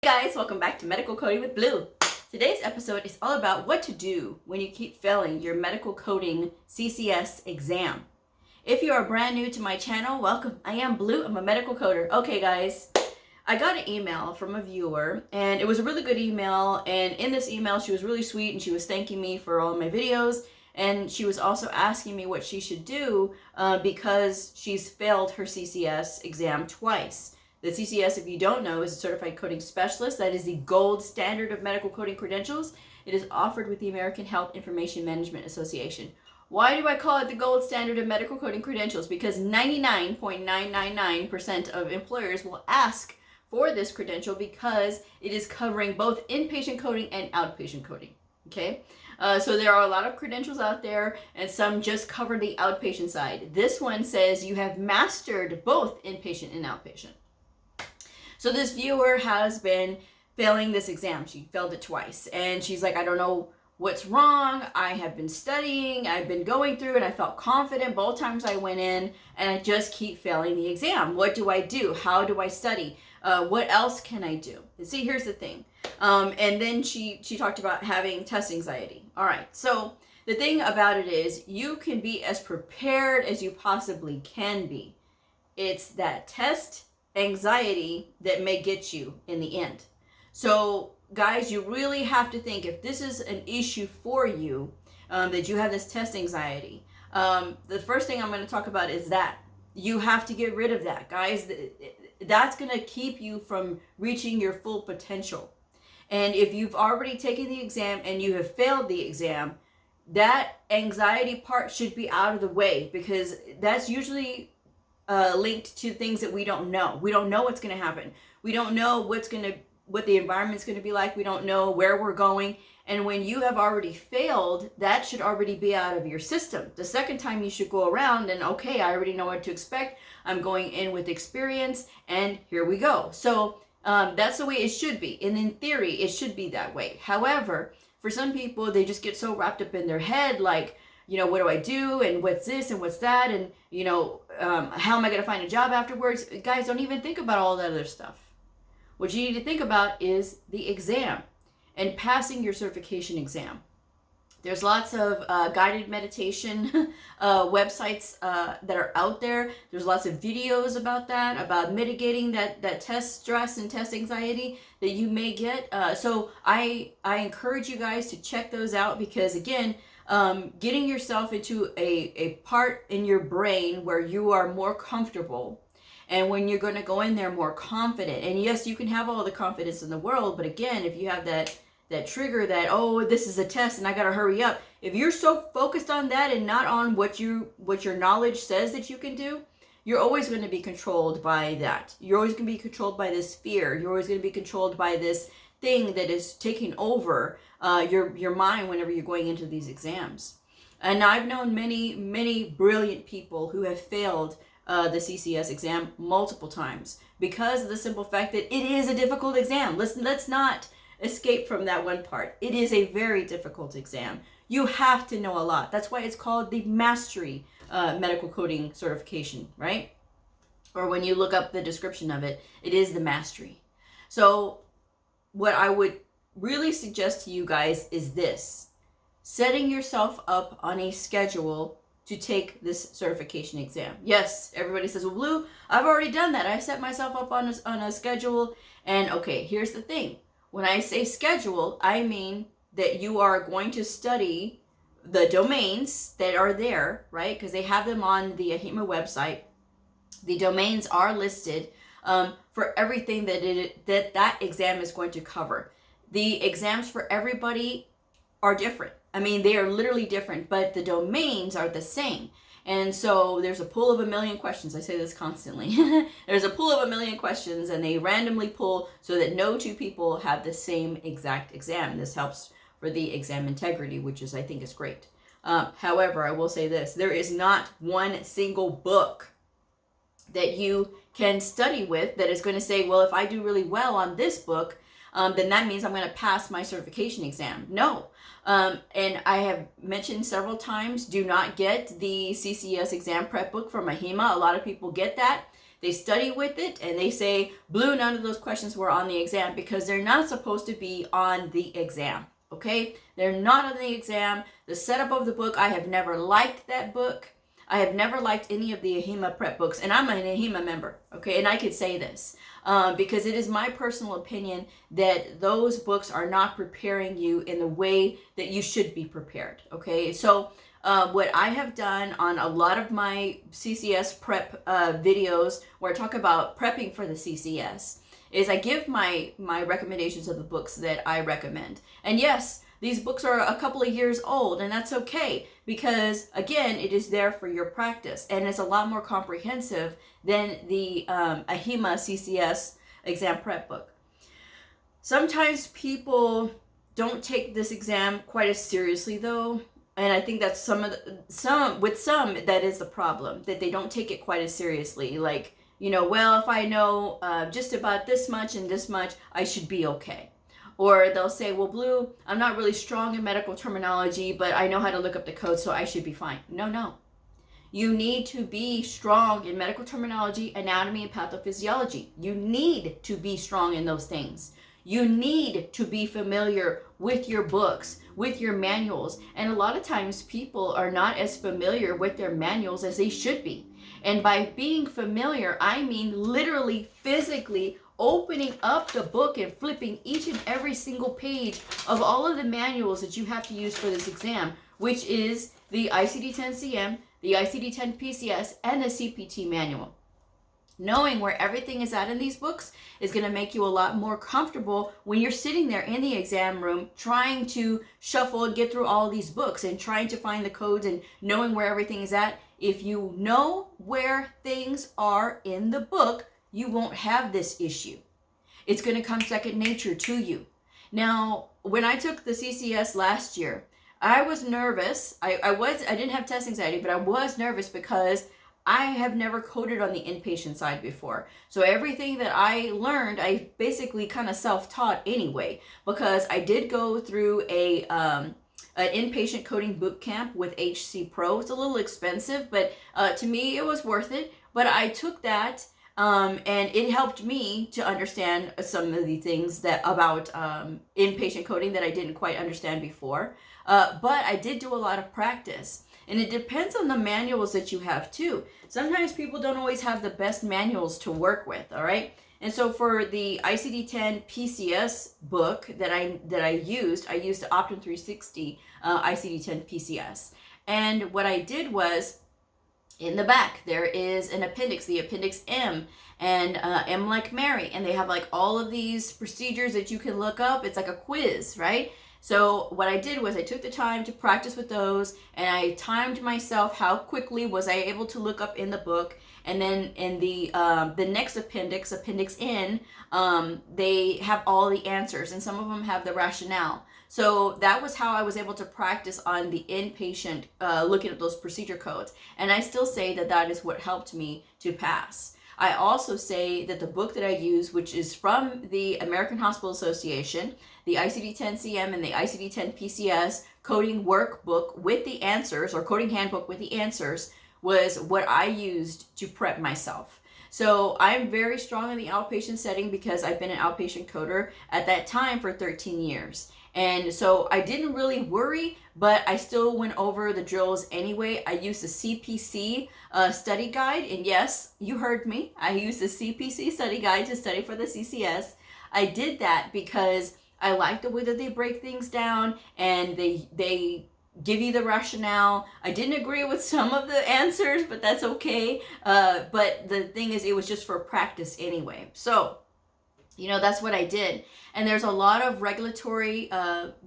guys, welcome back to Medical Coding with Blue. Today's episode is all about what to do when you keep failing your medical coding CCS exam. If you are brand new to my channel, welcome. I am Blue, I'm a medical coder. Okay guys, I got an email from a viewer and it was a really good email, and in this email she was really sweet and she was thanking me for all my videos, and she was also asking me what she should do because she's failed her CCS exam twice. The CCS, if you don't know, is a Certified Coding Specialist. That is the gold standard of medical coding credentials. It is offered with the American Health Information Management Association. Why do I call it the gold standard of medical coding credentials? Because 99.999% of employers will ask for this credential because it is covering both inpatient coding and outpatient coding. Okay? So there are a lot of credentials out there, and some just cover the outpatient side. This one says you have mastered both inpatient and outpatient. So this viewer has been failing this exam. She failed it twice. And she's like, I don't know what's wrong. I have been studying. I've been going through and I felt confident both times I went in, and I just keep failing the exam. What do I do? How do I study? What else can I do? And see, here's the thing. And then she talked about having test anxiety. All right. So the thing about it is you can be as prepared as you possibly can be. It's that test anxiety that may get you in the end. So guys, you really have to think, if this is an issue for you, that you have this test anxiety, the first thing I'm going to talk about is that you have to get rid of that, guys. That's going to keep you from reaching your full potential. And if you've already taken the exam and you have failed the exam, that anxiety part should be out of the way, because that's usually linked to things that we don't know. We don't know what's going to happen. We don't know what the environment's going to be like. We don't know where we're going. And when you have already failed, that should already be out of your system. The second time you should go around and, okay, I already know what to expect. I'm going in with experience, and here we go. So that's the way it should be. And in theory, it should be that way. However, for some people, they just get so wrapped up in their head, like, you know, what do I do? And what's this and what's that? And, you know, how am I going to find a job afterwards? Guys, don't even think about all that other stuff. What you need to think about is the exam and passing your certification exam. There's lots of guided meditation websites that are out there. There's lots of videos about that, about mitigating that test stress and test anxiety that you may get. So I encourage you guys to check those out, because again, getting yourself into a part in your brain where you are more comfortable, and when you're going to go in there more confident. And yes, you can have all the confidence in the world, but again, if you have that trigger that, oh, this is a test and I got to hurry up. If you're so focused on that and not on what your knowledge says that you can do, you're always going to be controlled by that. You're always going to be controlled by this fear. You're always going to be controlled by this thing that is taking over your mind whenever you're going into these exams. And I've known many brilliant people who have failed the CCS exam multiple times because of the simple fact that it is a difficult exam. Let's not escape from that one part. It is a very difficult exam. You have to know a lot. That's why it's called the Mastery Medical Coding Certification, right? Or when you look up the description of it, it is the Mastery. So what I would really suggest to you guys is this: setting yourself up on a schedule to take this certification exam. Yes, everybody says, well, Blue, I've already done that. I set myself up on a schedule. And okay, here's the thing. When I say schedule, I mean that you are going to study the domains that are there, right? Because they have them on the AHIMA website. The domains are listed for everything that exam is going to cover. The exams for everybody are different. I mean, they are literally different, but the domains are the same. And so there's a pool of 1,000,000 questions. I say this constantly. There's a pool of 1,000,000 questions, and they randomly pull so that no two people have the same exact exam. This helps for the exam integrity, which I think is great. However, I will say this: there is not one single book that you can study with that is going to say, well, if I do really well on this book, then that means I'm going to pass my certification exam. No. And I have mentioned several times, do not get the CCS exam prep book from AHIMA. A lot of people get that. They study with it and they say, Bleu, none of those questions were on the exam, because they're not supposed to be on the exam. Okay, they're not on the exam. The setup of the book, I have never liked that book. I have never liked any of the AHIMA prep books, and I'm an AHIMA member, okay, and I could say this because it is my personal opinion that those books are not preparing you in the way that you should be prepared, okay? So what I have done on a lot of my CCS prep videos where I talk about prepping for the CCS is I give my recommendations of the books that I recommend. And yes, these books are a couple of years old, and that's okay, because again, it is there for your practice, and it's a lot more comprehensive than the AHIMA CCS exam prep book. Sometimes people don't take this exam quite as seriously though, and I think that's some that is the problem, that they don't take it quite as seriously. Like, you know, well, if I know just about this much and this much, I should be okay. Or they'll say, well, Bleu, I'm not really strong in medical terminology, but I know how to look up the code, so I should be fine. No. You need to be strong in medical terminology, anatomy, and pathophysiology. You need to be strong in those things. You need to be familiar with your books, with your manuals. And a lot of times people are not as familiar with their manuals as they should be. And by being familiar, I mean literally, physically opening up the book and flipping each and every single page of all of the manuals that you have to use for this exam, which is the ICD-10-CM, the ICD-10-PCS, and the CPT manual. Knowing where everything is at in these books is going to make you a lot more comfortable when you're sitting there in the exam room trying to shuffle and get through all of these books and trying to find the codes and knowing where everything is at. If you know where things are in the book, you won't have this issue. It's going to come second nature to you. Now, when I took the CCS last year, I was nervous. I didn't have test anxiety, but I was nervous because I have never coded on the inpatient side before. So everything that I learned, I basically kind of self-taught anyway, because I did go through an inpatient coding boot camp with HC Pro. It's a little expensive, but to me it was worth it. But I took that and it helped me to understand some of the things that about inpatient coding that I didn't quite understand before. But I did do a lot of practice. And it depends on the manuals that you have too. Sometimes people don't always have the best manuals to work with, all right? And so for the ICD-10 PCS book that I used the Optum 360 ICD-10 PCS. And what I did was, in the back, there is an appendix, the Appendix M, and M like Mary. And they have like all of these procedures that you can look up. It's like a quiz, right? So what I did was I took the time to practice with those, and I timed myself how quickly was I able to look up in the book. And then in the next appendix, Appendix N, they have all the answers, and some of them have the rationale. So that was how I was able to practice on the inpatient, looking at those procedure codes. And I still say that that is what helped me to pass. I also say that the book that I use, which is from the American Hospital Association, the ICD-10-CM and the ICD-10-PCS coding workbook with the answers, or coding handbook with the answers, was what I used to prep myself. So I'm very strong in the outpatient setting because I've been an outpatient coder at that time for 13 years. And so I didn't really worry, but I still went over the drills anyway. I used the CPC study guide. And yes, you heard me. I used the CPC study guide to study for the CCS. I did that because I like the way that they break things down and they give you the rationale. I didn't agree with some of the answers, but that's okay. But the thing is, it was just for practice anyway. So, you know, that's what I did. And there's a lot of regulatory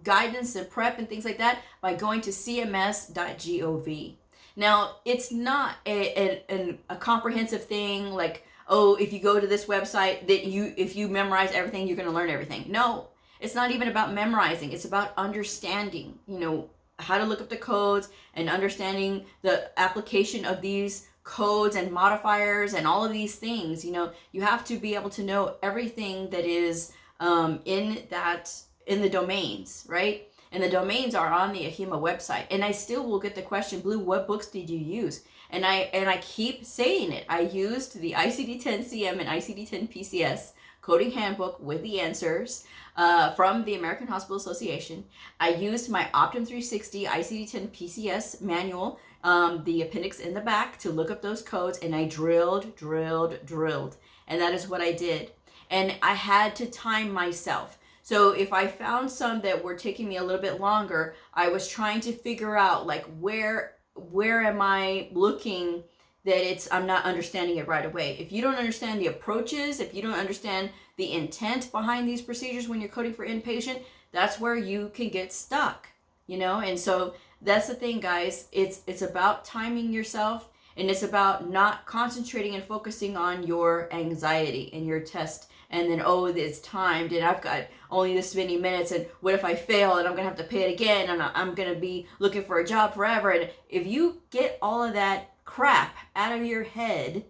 guidance and prep and things like that by going to cms.gov. Now, it's not a comprehensive thing like, oh, if you go to this website, that if you memorize everything, you're going to learn everything. No, it's not even about memorizing. It's about understanding, you know, how to look up the codes and understanding the application of these codes and modifiers and all of these things. You know, you have to be able to know everything that is in the domains, right? And the domains are on the AHIMA website. And I still will get the question, Bleu, what books did you use? And I keep saying it. I used the ICD-10-CM and ICD-10-PCS coding handbook with the answers from the American Hospital Association. I used my Optum 360 ICD-10-PCS manual, the appendix in the back, to look up those codes, and I drilled. And that is what I did. And I had to time myself. So if I found some that were taking me a little bit longer, I was trying to figure out like where am I looking that I'm not understanding it right away. If you don't understand the approaches, if you don't understand the intent behind these procedures when you're coding for inpatient, that's where you can get stuck, you know? And so that's the thing, guys. It's about timing yourself, and it's about not concentrating and focusing on your anxiety in your test. And then, oh, it's timed, and I've got only this many minutes, and what if I fail, and I'm going to have to pay it again, and I'm going to be looking for a job forever. And if you get all of that crap out of your head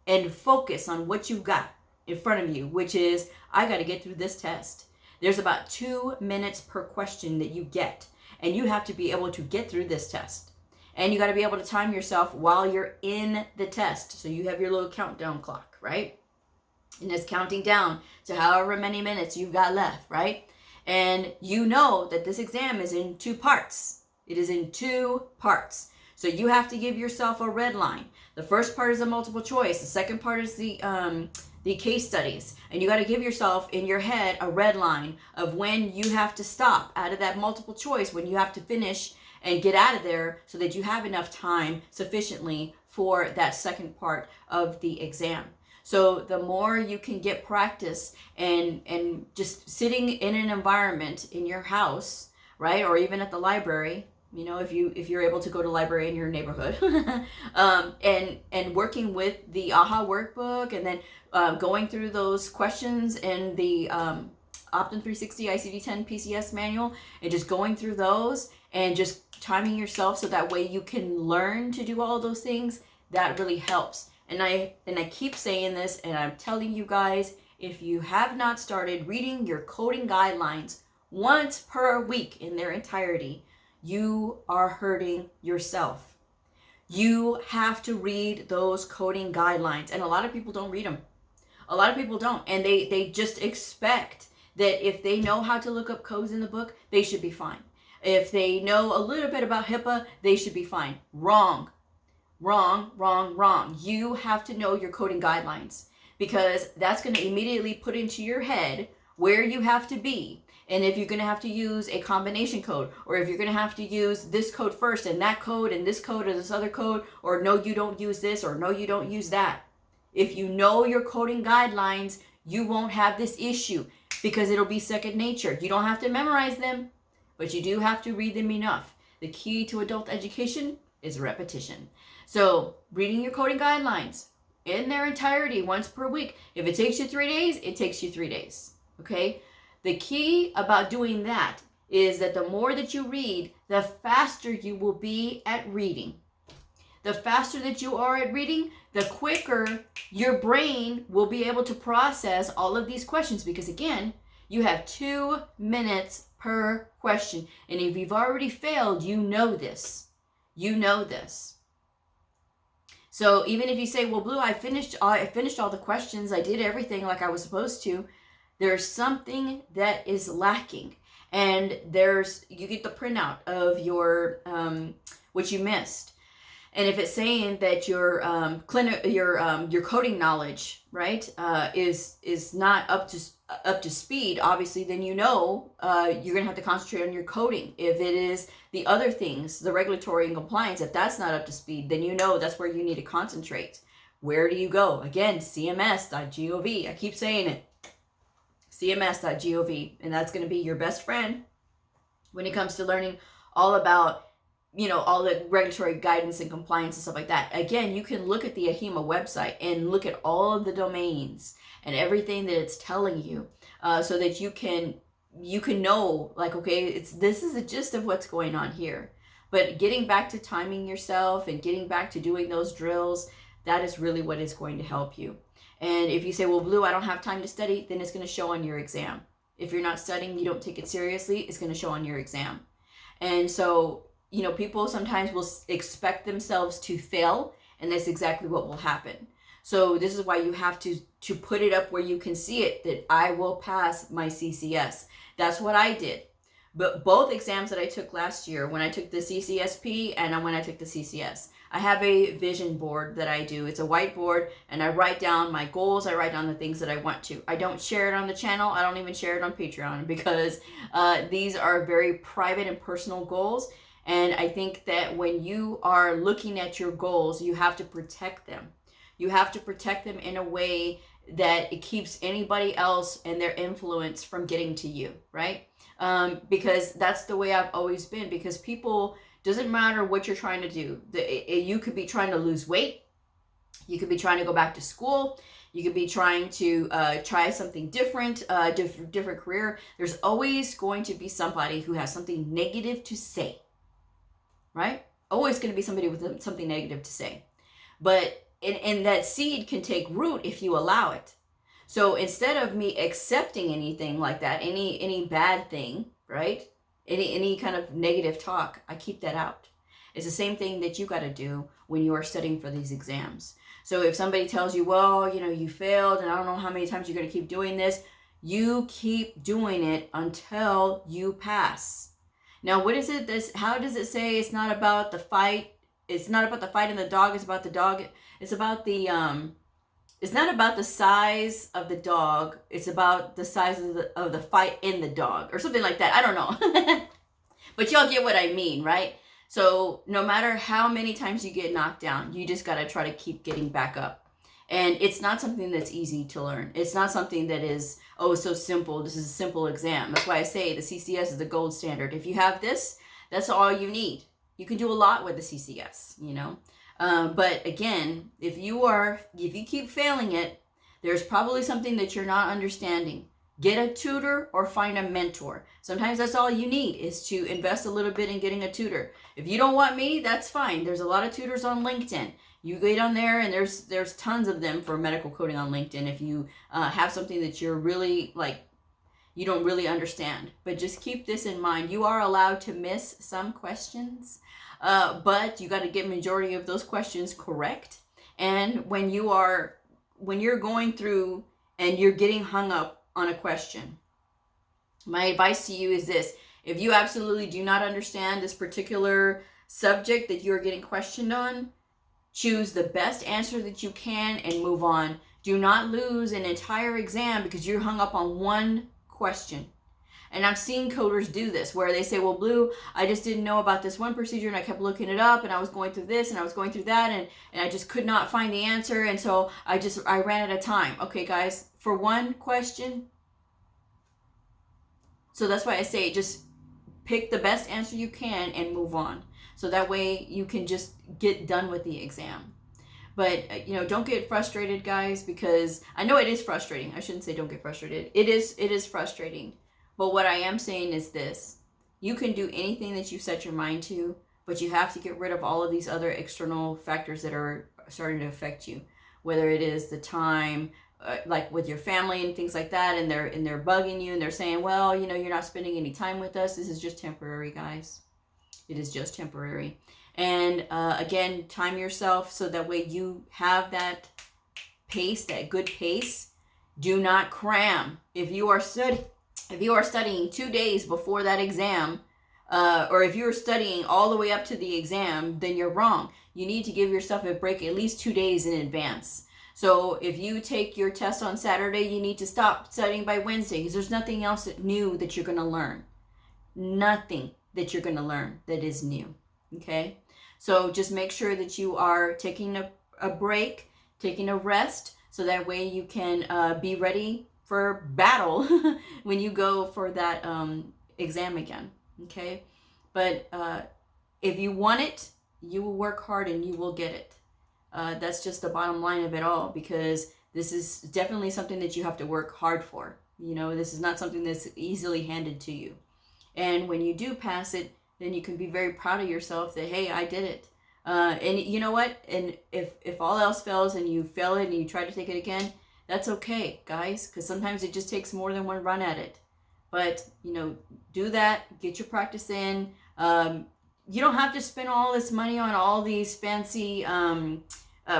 and focus on what you've got in front of you, which is, I got to get through this test. There's about 2 minutes per question that you get, and you have to be able to get through this test. And you got to be able to time yourself while you're in the test. So you have your little countdown clock, right? And it's counting down to however many minutes you've got left, right? And you know that this exam is in 2 parts. It is in 2 parts. So you have to give yourself a red line. The first part is a multiple choice. The second part is the case studies. And you got to give yourself in your head a red line of when you have to stop out of that multiple choice, when you have to finish and get out of there, so that you have enough time sufficiently for that second part of the exam. So the more you can get practice and just sitting in an environment in your house, right, or even at the library, you know, if you're able to go to library in your neighborhood, and working with the AHA workbook, and then going through those questions in the Optum 360 ICD-10 PCS manual, and just going through those and just timing yourself so that way you can learn to do all those things, that really helps. And I keep saying this, and I'm telling you guys, if you have not started reading your coding guidelines once per week in their entirety, you are hurting yourself. You have to read those coding guidelines, and a lot of people don't read them. A lot of people don't, and they just expect that if they know how to look up codes in the book, they should be fine. If they know a little bit about HIPAA, they should be fine. Wrong. You have to know your coding guidelines, because that's going to immediately put into your head where you have to be. And if you're going to have to use a combination code, or if you're going to have to use this code first and that code and this code or this other code, or no, you don't use this, or no, you don't use that. If you know your coding guidelines, you won't have this issue, because it'll be second nature. You don't have to memorize them, but you do have to read them enough. The key to adult education is repetition. So reading your coding guidelines in their entirety once per week. If it takes you 3 days, it takes you 3 days. Okay? The key about doing that is that the more that you read, the faster you will be at reading. The faster that you are at reading, the quicker your brain will be able to process all of these questions, because again, you have 2 minutes per question. And if you've already failed, you know this. You know this. So even if you say, well, Blue, I finished all the questions, I did everything like I was supposed to, there's something that is lacking. And you get the printout of your what you missed. And if it's saying that your coding knowledge, right, is not up to speed, obviously, then you know you're gonna have to concentrate on your coding. If it is the other things, the regulatory and compliance, if that's not up to speed, then you know that's where you need to concentrate. Where do you go? Again, cms.gov. I keep saying it. cms.gov, and that's going to be your best friend when it comes to learning all about, you know, all the regulatory guidance and compliance and stuff like that. Again, you can look at the AHIMA website and look at all of the domains and everything that it's telling you, so that you can know, like, okay, this is the gist of what's going on here. But getting back to timing yourself and getting back to doing those drills, that is really what is going to help you. And if you say, well, Blue, I don't have time to study, then it's going to show on your exam. If you're not studying, you don't take it seriously, it's going to show on your exam. And so, you know, people sometimes will expect themselves to fail, and that's exactly what will happen. So this is why you have to put it up where you can see it, that I will pass my CCS. That's what I did. But both exams that I took last year, when I took the CCSP and when I took the CCS, I have a vision board that I do. It's a whiteboard, and I write down my goals. I write down the things that I want to. I don't share it on the channel. I don't even share it on Patreon, because these are very private and personal goals. And I think that when you are looking at your goals, you have to protect them. You have to protect them in a way that it keeps anybody else and their influence from getting to you, right? Because that's the way I've always been. Because people, doesn't matter what you're trying to do. You could be trying to lose weight. You could be trying to go back to school. You could be trying to try something different, different career. There's always going to be somebody who has something negative to say, right? Always going to be somebody with something negative to say. But and that seed can take root if you allow it. So instead of me accepting anything like that, any bad thing, right? Any kind of negative talk, I keep that out. It's the same thing that you got to do when you are studying for these exams. So if somebody tells you, well, you know, you failed, and I don't know how many times you're going to keep doing this, you keep doing it until you pass. Now, what is it? How does it say it's not about the fight? It's not about the fight in the dog. It's about the dog. It's about the, it's not about the size of the dog. It's about the size of the fight in the dog, or something like that. I don't know. But y'all get what I mean, right? So no matter how many times you get knocked down, you just got to try to keep getting back up. And it's not something that's easy to learn. It's not something that is, oh, so simple. This is a simple exam. That's why I say the CCS is the gold standard. If you have this, that's all you need. You can do a lot with the CCS, you know. But again, if you keep failing it, there's probably something that you're not understanding. Get a tutor or find a mentor. Sometimes that's all you need, is to invest a little bit in getting a tutor. If you don't want me, that's fine. There's a lot of tutors on LinkedIn. You get on there, and there's tons of them for medical coding on LinkedIn. If you have something that you're really you don't really understand. But just keep this in mind. You are allowed to miss some questions, but you got to get majority of those questions correct. And when you're going through and you're getting hung up on a question, my advice to you is this: if you absolutely do not understand this particular subject that you're getting questioned on, choose the best answer that you can and move on. Do not lose an entire exam because you're hung up on one question. And I've seen coders do this, where they say, well, Blue, I just didn't know about this one procedure, and I kept looking it up, and I was going through this and I was going through that, and I just could not find the answer, and so I ran out of time. Okay, guys, for one question. So that's why I say, just pick the best answer you can and move on. So that way you can just get done with the exam. But, you know, don't get frustrated, guys, because I know it is frustrating. I shouldn't say don't get frustrated. It is frustrating. But what I am saying is this: you can do anything that you set your mind to, but you have to get rid of all of these other external factors that are starting to affect you, whether it is the time, like with your family and things like that, and they're bugging you, and they're saying, well, you know, you're not spending any time with us. This is just temporary, guys. It is just temporary. And again, time yourself so that way you have that pace, that good pace. Do not cram. If you are studying 2 days before that exam, or if you're studying all the way up to the exam, then you're wrong. You need to give yourself a break at least 2 days in advance. So if you take your test on Saturday, you need to stop studying by Wednesday, because there's nothing else new that you're going to learn. Nothing that you're going to learn that is new. Okay? So just make sure that you are taking a break, taking a rest, so that way you can be ready for battle when you go for that exam again. Okay? But if you want it, you will work hard and you will get it. That's just the bottom line of it all, because this is definitely something that you have to work hard for. You know, this is not something that's easily handed to you. And when you do pass it, then you can be very proud of yourself that, hey, I did it. And you know what? And if all else fails and you fail it and you try to take it again, that's okay, guys, because sometimes it just takes more than one run at it. But, you know, do that, get your practice in, You don't have to spend all this money on all these fancy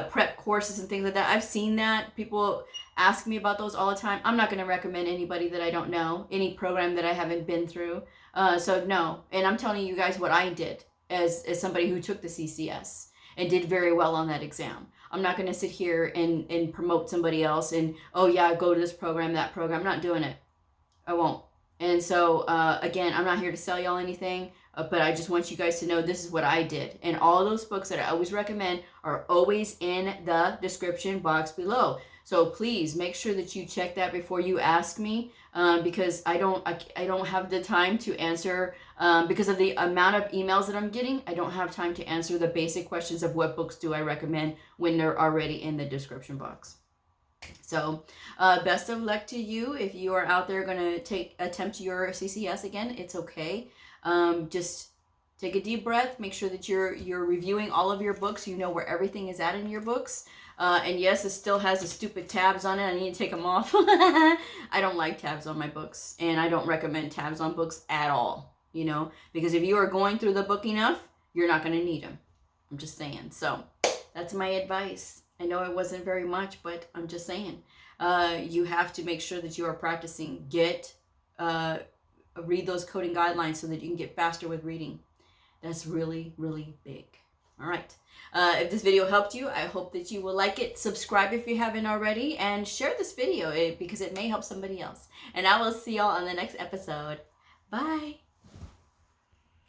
prep courses and things like that. I've seen that. People ask me about those all the time. I'm not going to recommend anybody that I don't know, any program that I haven't been through. So no. And I'm telling you guys what I did as somebody who took the CCS and did very well on that exam. I'm not going to sit here and promote somebody else and, oh yeah, go to this program, that program. I'm not doing it. I won't. And so, again, I'm not here to sell y'all anything. But I just want you guys to know this is what I did. And all those books that I always recommend are always in the description box below. So please make sure that you check that before you ask me, because I don't have the time to answer, because of the amount of emails that I'm getting. I don't have time to answer the basic questions of what books do I recommend when they're already in the description box. So best of luck to you. If you are out there going to attempt your CCS again, it's okay. Just take a deep breath, make sure that you're reviewing all of your books. You know where everything is at in your books. And yes, it still has the stupid tabs on it. I need to take them off. I don't like tabs on my books, and I don't recommend tabs on books at all, you know, because if you are going through the book enough, you're not going to need them. I'm just saying. So that's my advice. I know it wasn't very much, but I'm just saying, you have to make sure that you are practicing. Read those coding guidelines so that you can get faster with reading. That's really, really big. All right. If this video helped you, I hope that you will like it, subscribe if you haven't already, and share this video because it may help somebody else. And I will see y'all on the next episode. Bye.